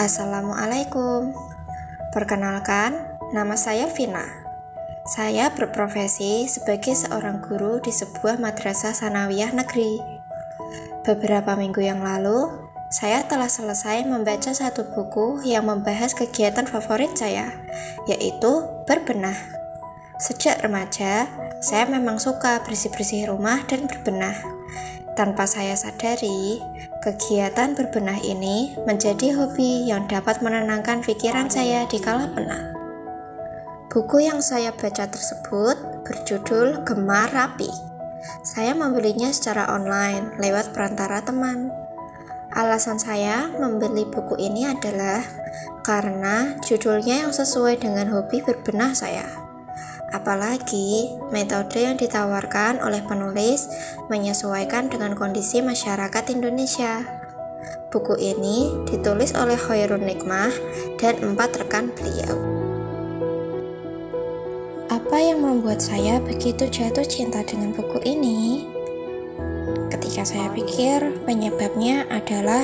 Assalamualaikum. Perkenalkan, nama saya Vina. Saya berprofesi sebagai seorang guru di sebuah madrasah sanawiyah negeri. Beberapa minggu yang lalu, saya telah selesai membaca satu buku yang membahas kegiatan favorit saya, yaitu berbenah. Sejak remaja, saya memang suka bersih-bersih rumah dan berbenah. Tanpa saya sadari, kegiatan berbenah ini menjadi hobi yang dapat menenangkan pikiran saya di kala penat. Buku yang saya baca tersebut berjudul Gemar Rapi. Saya membelinya secara online lewat perantara teman. Alasan saya membeli buku ini adalah karena judulnya yang sesuai dengan hobi berbenah saya. Apalagi metode yang ditawarkan oleh penulis menyesuaikan dengan kondisi masyarakat Indonesia. Buku ini ditulis oleh Khairun Nikmah dan 4 rekan beliau. Apa yang membuat saya begitu jatuh cinta dengan buku ini? Ketika saya pikir, penyebabnya adalah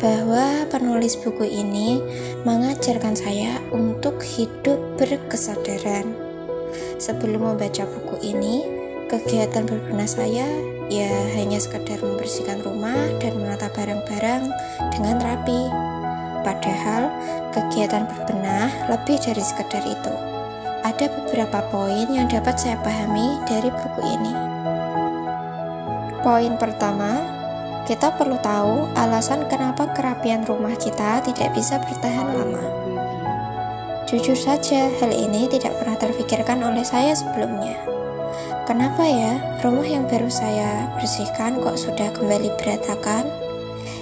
bahwa penulis buku ini mengajarkan saya untuk hidup berkesadaran. Sebelum membaca buku ini, kegiatan berbenah saya ya hanya sekedar membersihkan rumah dan menata barang-barang dengan rapi. Padahal kegiatan berbenah lebih dari sekedar itu. Ada beberapa poin yang dapat saya pahami dari buku ini. Poin pertama, kita perlu tahu alasan kenapa kerapian rumah kita tidak bisa bertahan lama. Jujur saja, hal ini tidak pernah terfikirkan oleh saya sebelumnya. Kenapa ya, rumah yang baru saya bersihkan kok sudah kembali berantakan?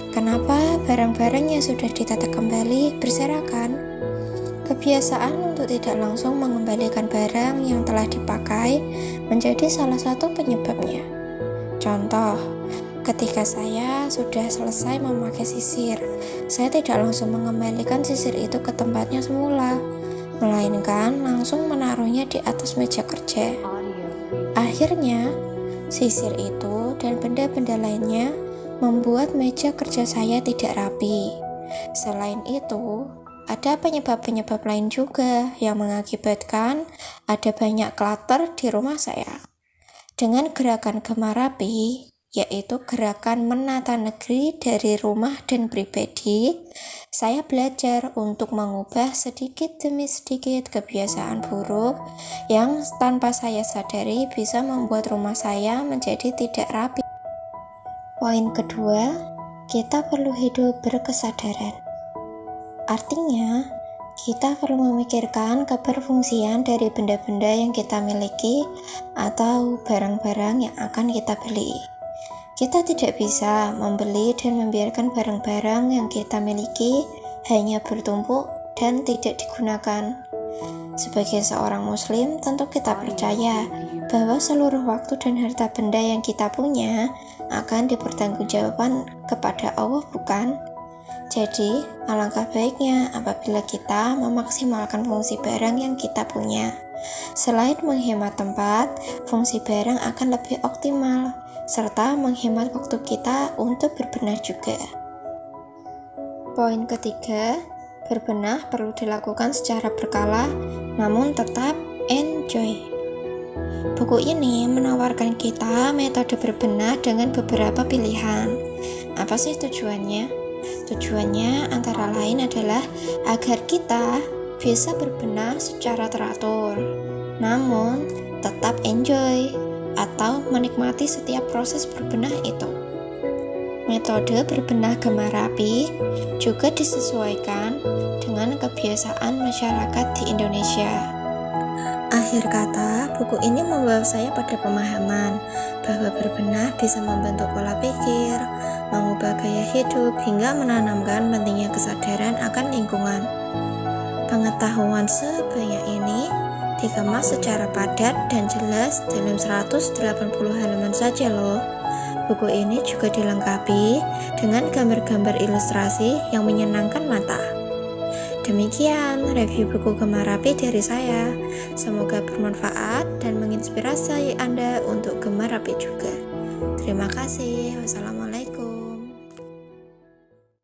Kenapa barang-barang yang sudah ditata kembali berserakan? Kebiasaan untuk tidak langsung mengembalikan barang yang telah dipakai menjadi salah satu penyebabnya. Contoh, ketika saya sudah selesai memakai sisir, saya tidak langsung mengembalikan sisir itu ke tempatnya semula, melainkan langsung menaruhnya di atas meja kerja. Akhirnya, sisir itu dan benda-benda lainnya membuat meja kerja saya tidak rapi. Selain itu, ada penyebab-penyebab lain juga yang mengakibatkan ada banyak clutter di rumah saya. Dengan gerakan Gemar Rapi, yaitu gerakan menata negeri dari rumah dan pribadi, saya belajar untuk mengubah sedikit demi sedikit kebiasaan buruk yang tanpa saya sadari bisa membuat rumah saya menjadi tidak rapi. Poin kedua, kita perlu hidup berkesadaran. Artinya, kita perlu memikirkan keberfungsian dari benda-benda yang kita miliki atau barang-barang yang akan kita beli. Kita tidak bisa membeli dan membiarkan barang-barang yang kita miliki hanya bertumpuk dan tidak digunakan. Sebagai seorang muslim, tentu kita percaya bahwa seluruh waktu dan harta benda yang kita punya akan dipertanggungjawabkan kepada Allah, bukan? Jadi, alangkah baiknya apabila kita memaksimalkan fungsi barang yang kita punya. Selain menghemat tempat, fungsi barang akan lebih optimal, serta menghemat waktu kita untuk berbenah juga. Poin ketiga, berbenah perlu dilakukan secara berkala, namun tetap enjoy. Buku ini menawarkan kita metode berbenah dengan beberapa pilihan. Apa sih tujuannya? Tujuannya antara lain adalah agar kita bisa berbenah secara teratur, namun tetap enjoy atau menikmati setiap proses berbenah itu. Metode berbenah Gemar Rapi juga disesuaikan dengan kebiasaan masyarakat di Indonesia. Akhir kata, buku ini membawa saya pada pemahaman bahwa berbenah bisa membentuk pola pikir, mengubah gaya hidup, hingga menanamkan pentingnya kesadaran akan lingkungan. Pengetahuan sebanyak ini dikemas secara padat dan jelas dalam 180 halaman saja loh. Buku ini juga dilengkapi dengan gambar-gambar ilustrasi yang menyenangkan mata. Demikian review buku Gemar Rapi dari saya. Semoga bermanfaat dan menginspirasi Anda untuk gemar rapi juga. Terima kasih. Wassalamualaikum.